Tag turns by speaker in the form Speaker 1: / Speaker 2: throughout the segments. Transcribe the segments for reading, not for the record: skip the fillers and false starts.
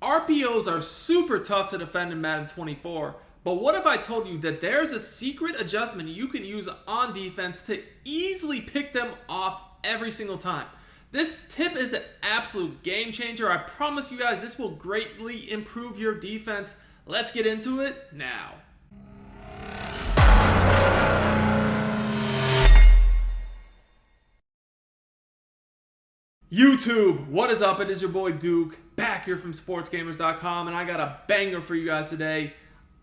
Speaker 1: RPOs are super tough to defend in Madden 24, but what if I told you that there's a secret adjustment you can use on defense to easily pick them off every single time? This tip is an absolute game changer. I promise you guys this will greatly improve your defense. Let's get into it now. YouTube, what is up? It is your boy Duke, back here from sportsgamers.com, and I got a banger for you guys today.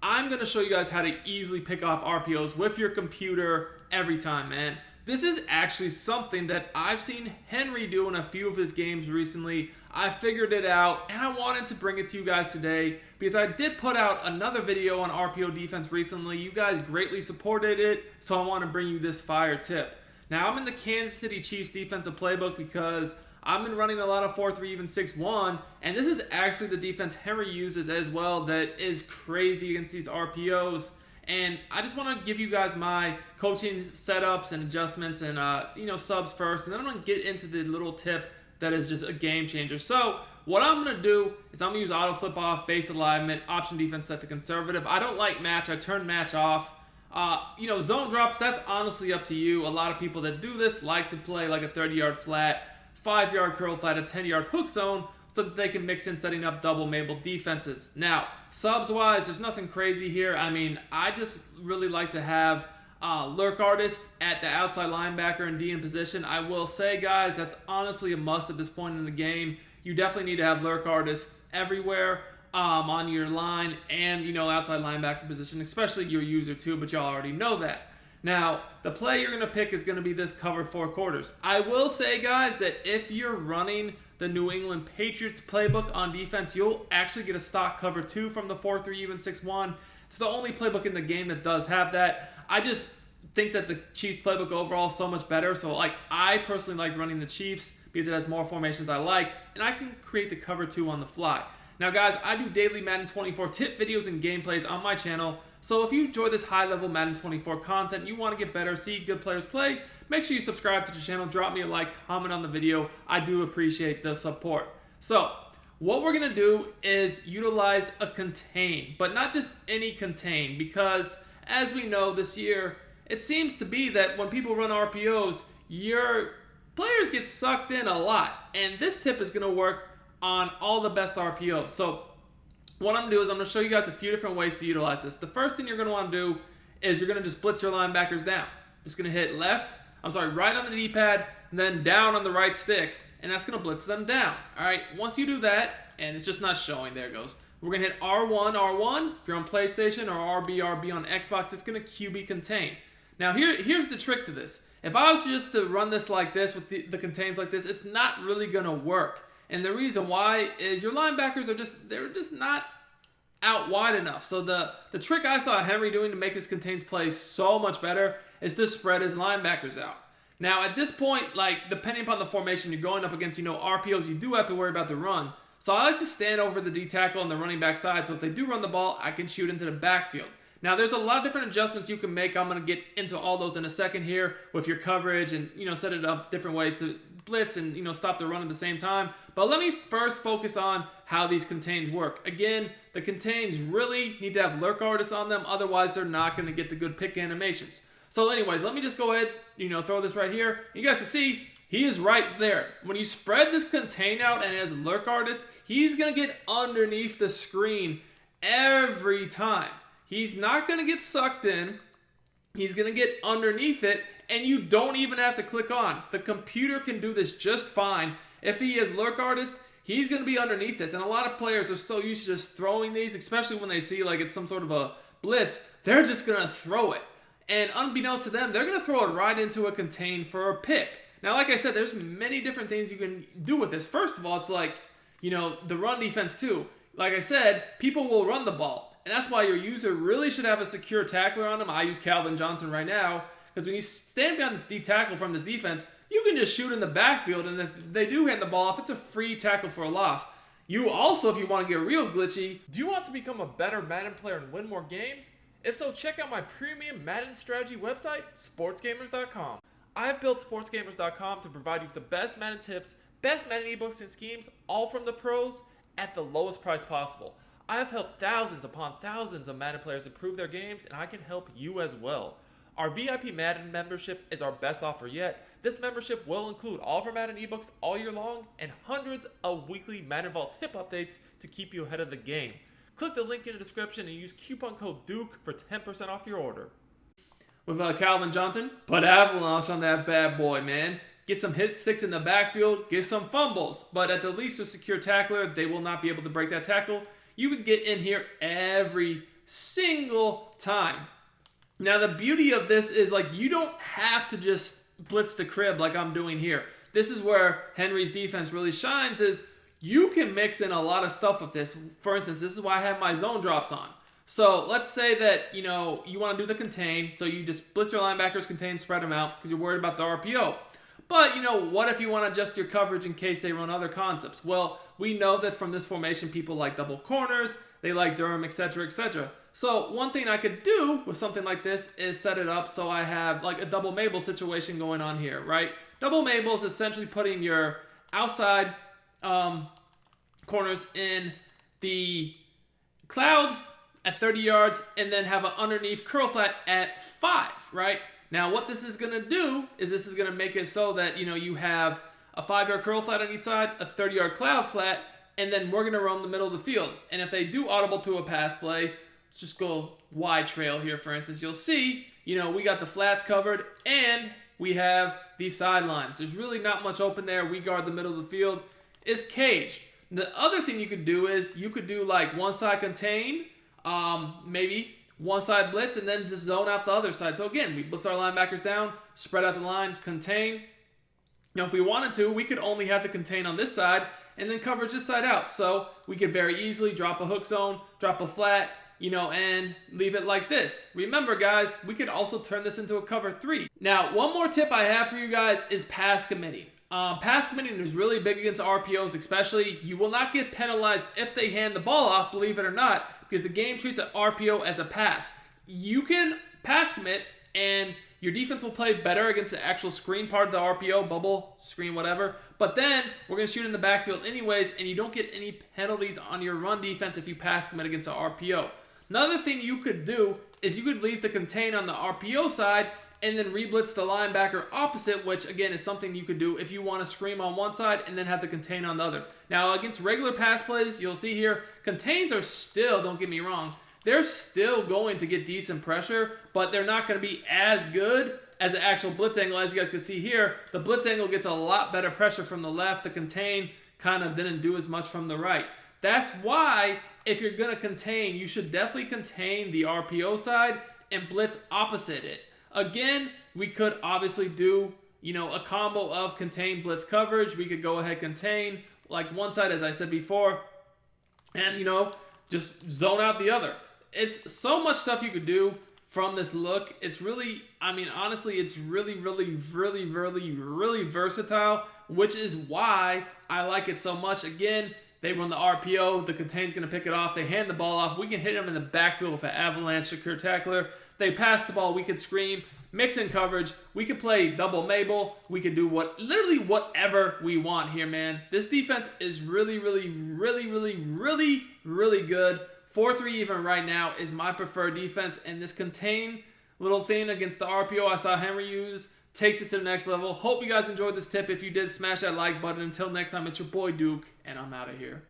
Speaker 1: I'm going to show you guys how to easily pick off RPOs with your computer every time, man. This is actually something that I've seen Henry do in a few of his games recently. I figured it out, and I wanted to bring it to you guys today because I did put out another video on RPO defense recently. You guys greatly supported it, so I want to bring you this fire tip. Now, I'm in the Kansas City Chiefs defensive playbook because I've been running a lot of 4-3, even 6-1, and this is actually the defense Henry uses as well that is crazy against these RPOs. And I just want to give you guys my coaching setups and adjustments and subs first, and then I'm going to get into the little tip that is just a game changer. So what I'm going to do is I'm going to use auto flip off, base alignment, option defense set to conservative. I don't like match. I turn match off. Zone drops, that's honestly up to you. A lot of people that do this like to play like a 30-yard flat, 5-yard curl flat, a 10-yard hook zone so that they can mix in setting up double Mabel defenses. Now, subs-wise, there's nothing crazy here. I mean, I just really like to have lurk artist at the outside linebacker and D in position. I will say, guys, that's honestly a must at this point in the game. You definitely need to have lurk artists everywhere on your line and, outside linebacker position, especially your user too, but y'all already know that. Now, the play you're going to pick is going to be this cover 4 quarters. I will say, guys, that if you're running the New England Patriots playbook on defense, you'll actually get a stock cover 2 from the 4-3, even 6-1. It's the only playbook in the game that does have that. I just think that the Chiefs playbook overall is so much better. So, I personally like running the Chiefs because it has more formations I like, and I can create the cover 2 on the fly. Now, guys, I do daily Madden 24 tip videos and gameplays on my channel. So if you enjoy this high-level Madden 24 content, you want to get better, see good players play, make sure you subscribe to the channel, drop me a like, comment on the video. I do appreciate the support. So what we're going to do is utilize a contain, but not just any contain, because as we know this year, it seems to be that when people run RPOs, your players get sucked in a lot. And this tip is going to work on all the best RPOs. So what I'm going to do is I'm going to show you guys a few different ways to utilize this. The first thing you're going to want to do is you're going to just blitz your linebackers down. Just going to hit right on the D-pad, and then down on the right stick, and that's going to blitz them down. All right, once you do that, and it's just not showing, there it goes. We're going to hit R1, if you're on PlayStation, or RB on Xbox, it's going to QB contain. Now, here's the trick to this. If I was just to run this like this with the contains like this, it's not really going to work. And the reason why is your linebackers they're just not out wide enough. So the trick I saw Henry doing to make his contains play so much better is to spread his linebackers out. Now at this point, depending upon the formation you're going up against, RPOs, you do have to worry about the run. So I like to stand over the D tackle on the running back side, so if they do run the ball, I can shoot into the backfield. Now, there's a lot of different adjustments you can make. I'm going to get into all those in a second here with your coverage and, set it up different ways to blitz and, stop the run at the same time. But let me first focus on how these contains work. Again, the contains really need to have lurk artists on them. Otherwise, they're not going to get the good pick animations. So anyways, let me just go ahead, throw this right here. You guys can see he is right there. When you spread this contain out and it has a lurk artist, he's going to get underneath the screen every time. He's not going to get sucked in. He's going to get underneath it, and you don't even have to click on. The computer can do this just fine. If he is lurk artist, he's going to be underneath this. And a lot of players are so used to just throwing these, especially when they see it's some sort of a blitz, they're just going to throw it. And unbeknownst to them, they're going to throw it right into a contain for a pick. Now, like I said, there's many different things you can do with this. First of all, it's the run defense too. Like I said, people will run the ball. And that's why your user really should have a secure tackler on them. I use Calvin Johnson right now, because when you stand behind this D tackle from this defense, you can just shoot in the backfield, and if they do hand the ball off, it's a free tackle for a loss. You also, if you want to get real glitchy, do you want to become a better Madden player and win more games? If so, check out my premium Madden strategy website, sportsgamers.com. I've built sportsgamers.com to provide you with the best Madden tips, best Madden ebooks and schemes, all from the pros, at the lowest price possible. I have helped thousands upon thousands of Madden players improve their games, and I can help you as well. Our VIP Madden membership is our best offer yet. This membership will include all of our Madden ebooks all year long and hundreds of weekly Madden Vault tip updates to keep you ahead of the game. Click the link in the description and use coupon code DUKE for 10% off your order. With Calvin Johnson, put Avalanche on that bad boy, man. Get some hit sticks in the backfield, get some fumbles. But at the least with secure tackler, they will not be able to break that tackle. You can get in here every single time. Now the beauty of this is like you don't have to just blitz the crib like I'm doing here. This is where Henry's defense really shines, is you can mix in a lot of stuff with this. For instance, this is why I have my zone drops on. So let's say that, you want to do the contain. So you just blitz your linebackers, contain, spread them out because you're worried about the RPO. But, what if you want to adjust your coverage in case they run other concepts? Well, we know that from this formation, people like double corners, they like Durham, etc., etc. So one thing I could do with something like this is set it up so I have like a double Mabel situation going on here, right? Double Mabel is essentially putting your outside corners in the clouds at 30 yards and then have an underneath curl flat at 5, right? Now what this is going to do is this is going to make it so that, you have a 5-yard curl flat on each side, a 30-yard cloud flat, and then we're going to run the middle of the field. And if they do audible to a pass play, let's just go wide trail here, for instance, you'll see, we got the flats covered and we have these sidelines. There's really not much open there. We guard the middle of the field. It's caged. The other thing you could do is you could do like one side contain, maybe one side blitz, and then just zone out the other side. So again, we blitz our linebackers down, spread out the line, contain. If we wanted to, we could only have to contain on this side and then coverage this side out. So we could very easily drop a hook zone, drop a flat, and leave it like this. Remember, guys, we could also turn this into a cover 3. Now, one more tip I have for you guys is pass committing. Pass committing is really big against RPOs, especially. You will not get penalized if they hand the ball off, believe it or not, because the game treats an RPO as a pass. You can pass commit, and your defense will play better against the actual screen part of the RPO, bubble, screen, whatever. But then we're going to shoot in the backfield anyways, and you don't get any penalties on your run defense if you pass commit against the RPO. Another thing you could do is you could leave the contain on the RPO side and then re-blitz the linebacker opposite, which again is something you could do if you want to scream on one side and then have the contain on the other. Now against regular pass plays, you'll see here, contains are still, don't get me wrong, they're still going to get decent pressure, but they're not going to be as good as the actual blitz angle. As you guys can see here, the blitz angle gets a lot better pressure from the left. The contain kind of didn't do as much from the right. That's why if you're going to contain, you should definitely contain the RPO side and blitz opposite it. Again, we could obviously do, a combo of contain blitz coverage. We could go ahead contain like one side, as I said before, and, just zone out the other. It's so much stuff you could do from this look. It's really, honestly, it's really, really, really, really, really versatile, which is why I like it so much. Again, they run the RPO, the contain's going to pick it off, they hand the ball off, we can hit them in the backfield with an avalanche secure tackler, they pass the ball, we could scream, mix in coverage, we could play double Mabel, we could do literally whatever we want here, man. This defense is really, really, really, really, really, really good. 4-3 even right now is my preferred defense, and this contain little thing against the RPO I saw Henry use takes it to the next level. Hope you guys enjoyed this tip. If you did, smash that like button. Until next time, it's your boy Duke, and I'm out of here.